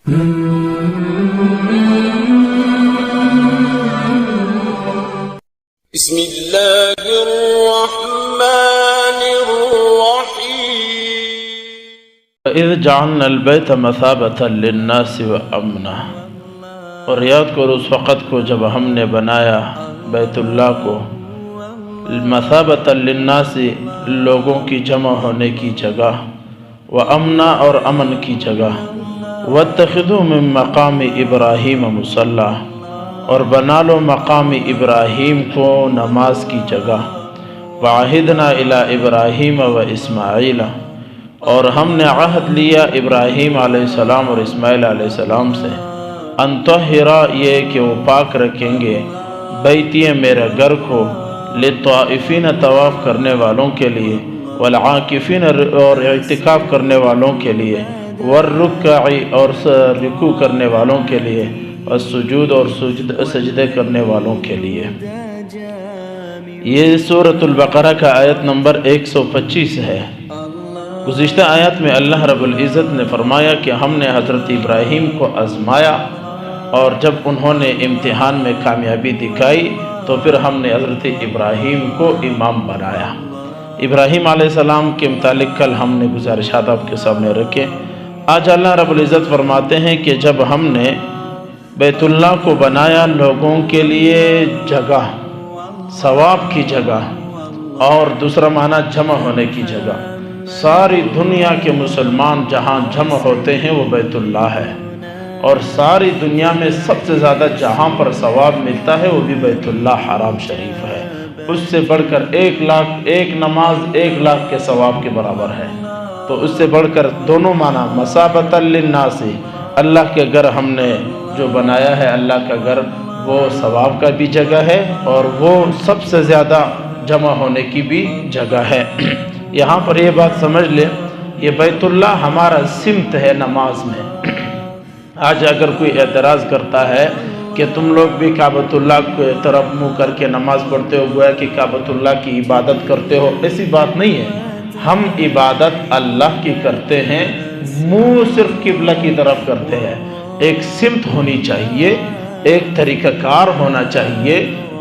بسم اللہ الرحمن الرحیم اذ جعلنا البیت مثابۃ للناس وامنا، اور یاد کرو اس وقت کو جب ہم نے بنایا بیت اللہ کو مثابۃ للناس، لوگوں کی جمع ہونے کی جگہ، وامنا اور امن کی جگہ، واتخذوا من مقام ابراہیم مصلی، اور بنا لو مقام ابراہیم کو نماز کی جگہ، وعہدنا الی ابراہیم و اسماعیل، اور ہم نے عہد لیا ابراہیم علیہ السلام اور اسماعیل علیہ السلام سے، ان طہرا، یہ کہ وہ پاک رکھیں گے، بیتی میرے گھر کو، للطائفین، طواف کرنے والوں کے لیے، والعاکفین، اور اعتکاف کرنے والوں کے لیے، والرکع، اور رکوع کرنے والوں کے لیے، والسجود، اور سجدے کرنے والوں کے لیے۔ یہ سورة البقرہ کا آیت نمبر 125 ہے۔ گزشتہ آیات میں اللہ رب العزت نے فرمایا کہ ہم نے حضرت ابراہیم کو آزمایا، اور جب انہوں نے امتحان میں کامیابی دکھائی تو پھر ہم نے حضرت ابراہیم کو امام بنایا۔ ابراہیم علیہ السلام کے متعلق کل ہم نے گزارشات آپ کے سامنے رکھے۔ آج اللہ رب العزت فرماتے ہیں کہ جب ہم نے بیت اللہ کو بنایا لوگوں کے لیے جگہ، ثواب کی جگہ، اور دوسرا معنی جمع ہونے کی جگہ، ساری دنیا کے مسلمان جہاں جمع ہوتے ہیں وہ بیت اللہ ہے، اور ساری دنیا میں سب سے زیادہ جہاں پر ثواب ملتا ہے وہ بھی بیت اللہ حرام شریف ہے۔ اس سے بڑھ کر 1,00,000 ایک نماز 1,00,000 کے ثواب کے برابر ہے۔ تو اس سے بڑھ کر دونوں معنی، مثابۃ للناس، اللہ کے گھر ہم نے جو بنایا ہے، اللہ کا گھر وہ ثواب کا بھی جگہ ہے، اور وہ سب سے زیادہ جمع ہونے کی بھی جگہ ہے۔ یہاں پر یہ بات سمجھ لیں، یہ بیت اللہ ہمارا سمت ہے نماز میں۔ آج اگر کوئی اعتراض کرتا ہے کہ تم لوگ بھی کعبۃ اللہ کی طرف منہ کر کے نماز پڑھتے ہو، گویا کہ کعبۃ اللہ کی عبادت کرتے ہو، ایسی بات نہیں ہے۔ ہم عبادت اللہ کی کرتے ہیں، منہ صرف قبلہ کی طرف کرتے ہیں۔ ایک سمت ہونی چاہیے، ایک طریقہ کار ہونا چاہیے،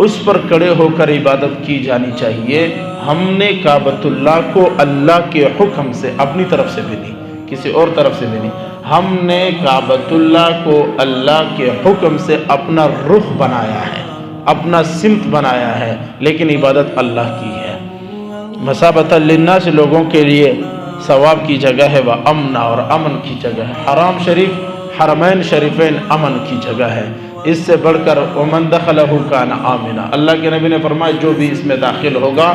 اس پر کھڑے ہو کر عبادت کی جانی چاہیے۔ ہم نے کعبۃ اللہ کو اللہ کے حکم سے، اپنی طرف سے بھی نہیں، کسی اور طرف سے بھی نہیں، ہم نے کعبۃ اللہ کو اللہ کے حکم سے اپنا رخ بنایا ہے، اپنا سمت بنایا ہے، لیکن عبادت اللہ کی ہے۔ مثابۃ للناس، لوگوں کے لیے ثواب کی جگہ ہے، وہ امنا، اور امن کی جگہ ہے۔ حرام شریف، حرمین شریفین امن کی جگہ ہے۔ اس سے بڑھ کر ومن دخلہ کان آمنا، اللہ کے نبی نے فرمایا جو بھی اس میں داخل ہوگا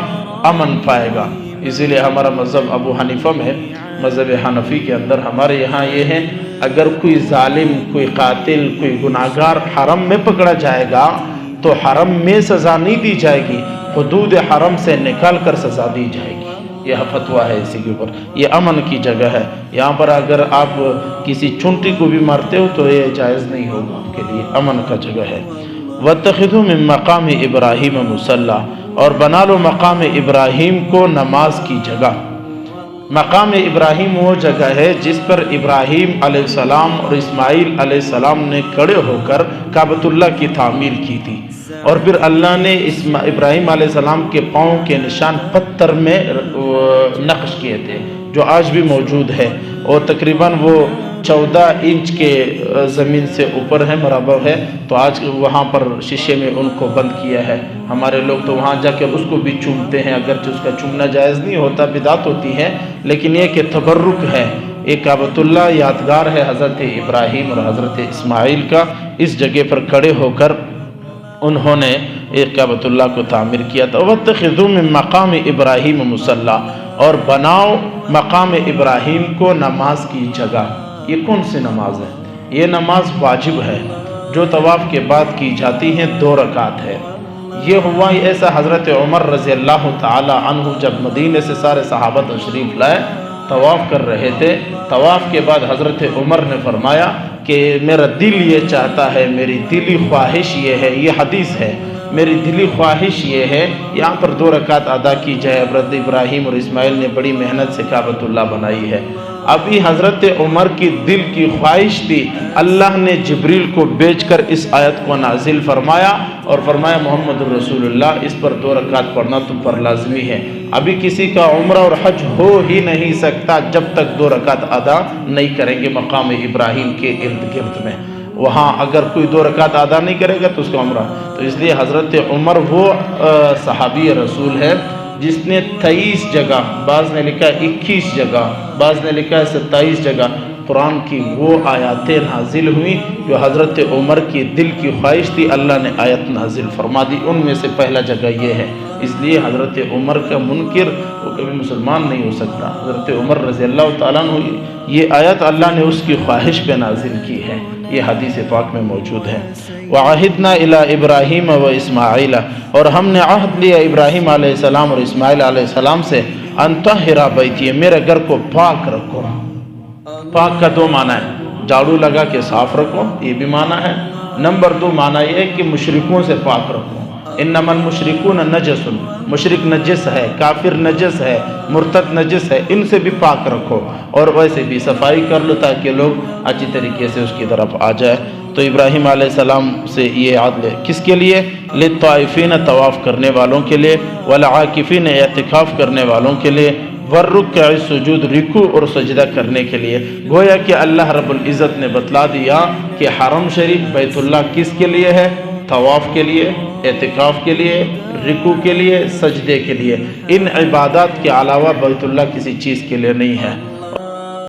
امن پائے گا۔ اسی لیے ہمارا مذہب ابو حنیفہ میں، مذہب حنفی کے اندر ہمارے یہاں یہ ہے، اگر کوئی ظالم، کوئی قاتل، کوئی گناہگار حرم میں پکڑا جائے گا تو حرم میں سزا نہیں دی جائے گی، حدود حرم سے نکال کر سزا دی جائے گی۔ یہ فتویٰ ہے اسی کے اوپر۔ یہ امن کی جگہ ہے۔ یہاں پر اگر آپ کسی چونٹی کو بھی مارتے ہو تو یہ جائز نہیں ہوگا، آپ کے لیے امن کا جگہ ہے۔ وَاتَّخِذُوا مِن مَّقَامِ إِبْرَاهِيمَ مُصَلَّى، اور بنا لو مقام ابراہیم کو نماز کی جگہ۔ مقام ابراہیم وہ جگہ ہے جس پر ابراہیم علیہ السلام اور اسماعیل علیہ السلام نے کھڑے ہو کر کعبۃ اللہ کی تعمیر کی تھی، اور پھر اللہ نے ابراہیم علیہ السلام کے پاؤں کے نشان پتھر میں نقش کیے تھے، جو آج بھی موجود ہے، اور تقریباً وہ 14 انچ کے زمین سے اوپر ہے، مربع ہے۔ تو آج وہاں پر شیشے میں ان کو بند کیا ہے۔ ہمارے لوگ تو وہاں جا کے اس کو بھی چومتے ہیں، اگرچہ اس کا چومنا جائز نہیں ہوتا، بدعت ہوتی ہے، لیکن یہ کہ تبرک ہے۔ ایک کعبۃ اللہ یادگار ہے حضرت ابراہیم اور حضرت اسماعیل کا۔ اس جگہ پر کھڑے ہو کر انہوں نے ایک کعبۃ اللہ کو تعمیر کیا تھا۔ وَاتَّخِذُوا مِن مَّقَامِ إِبْرَاهِيمَ مُصَلَّى، اور بناؤ مقام ابراہیم کو نماز کی جگہ۔ یہ کون سی نماز ہے؟ یہ نماز واجب ہے جو طواف کے بعد کی جاتی ہے، 2 رکعت ہے۔ یہ ہوا ایسا حضرت عمر رضی اللہ تعالی عنہ جب مدینے سے سارے صحابہ تشریف لائے، طواف کر رہے تھے، طواف کے بعد حضرت عمر نے فرمایا کہ میرا دل یہ چاہتا ہے، میری دلی خواہش یہ ہے، یہ حدیث ہے، میری دلی خواہش یہ ہے یہاں پر 2 رکعت ادا کی جائے۔ حضرت ابراہیم اور اسماعیل نے بڑی محنت سے کعبۃ اللہ بنائی ہے۔ ابھی حضرت عمر کی دل کی خواہش تھی، اللہ نے جبریل کو بھیج کر اس آیت کو نازل فرمایا اور فرمایا محمد رسول اللہ اس پر 2 رکعت پڑھنا تم پر لازمی ہے۔ ابھی کسی کا عمرہ اور حج ہو ہی نہیں سکتا جب تک 2 رکعت ادا نہیں کریں گے مقام ابراہیم کے ارد گرد میں۔ وہاں اگر کوئی 2 رکعت ادا نہیں کرے گا تو اس کا عمرہ۔ تو اس لیے حضرت عمر وہ صحابی رسول ہے جس نے 23 جگہ، بعض نے لکھا ہے 21 جگہ، بعض نے لکھا ہے 27 جگہ قرآن کی وہ آیاتیں نازل ہوئیں جو حضرت عمر کی دل کی خواہش تھی، اللہ نے آیت نازل فرما دی۔ ان میں سے پہلا جگہ یہ ہے۔ اس لیے حضرت عمر کا منکر وہ کبھی مسلمان نہیں ہو سکتا۔ حضرت عمر رضی اللہ تعالیٰ عنہ، یہ آیت اللہ نے اس کی خواہش پہ نازل کی ہے، یہ حدیث پاک میں موجود ہے۔ وَعَهِدْنَا إِلَىٰ إِبْرَاهِيمَ وَإِسْمَاعِيلَ، اور ہم نے عہد لیا ابراہیم علیہ السلام اور اسماعیل علیہ السلام سے، أَن طَهِّرَ بَيْتِيَ، میرے گھر کو پاک رکھو۔ پاک کا 2 معنی ہے، جھاڑو لگا کے صاف رکھو، یہ بھی معنی ہے۔ نمبر 2 معنی یہ ہے کہ مشرکوں سے پاک رکھو۔ انما المشرکون نجس، مشرک نجس ہے، کافر نجس ہے، مرتد نجس ہے، ان سے بھی پاک رکھو، اور ویسے بھی صفائی کر لو تاکہ لوگ اچھی طریقے سے اس کی طرف آ جائے۔ تو ابراہیم علیہ السلام سے یہ عہد کس کے لیے؟ للطائفین، طواف کرنے والوں کے لیے، والعاکفین، اعتکاف کرنے والوں کے لیے، والرکع السجود، رکوع اور سجدہ کرنے کے لیے۔ گویا کہ اللہ رب العزت نے بتلا دیا کہ حرم شریف بیت اللہ کس کے لیے ہے؟ طواف کے لیے، اعتکاف کے لیے، رکوع کے لیے، سجدے کے لیے۔ ان عبادات کے علاوہ بیت اللہ کسی چیز کے لیے نہیں ہے۔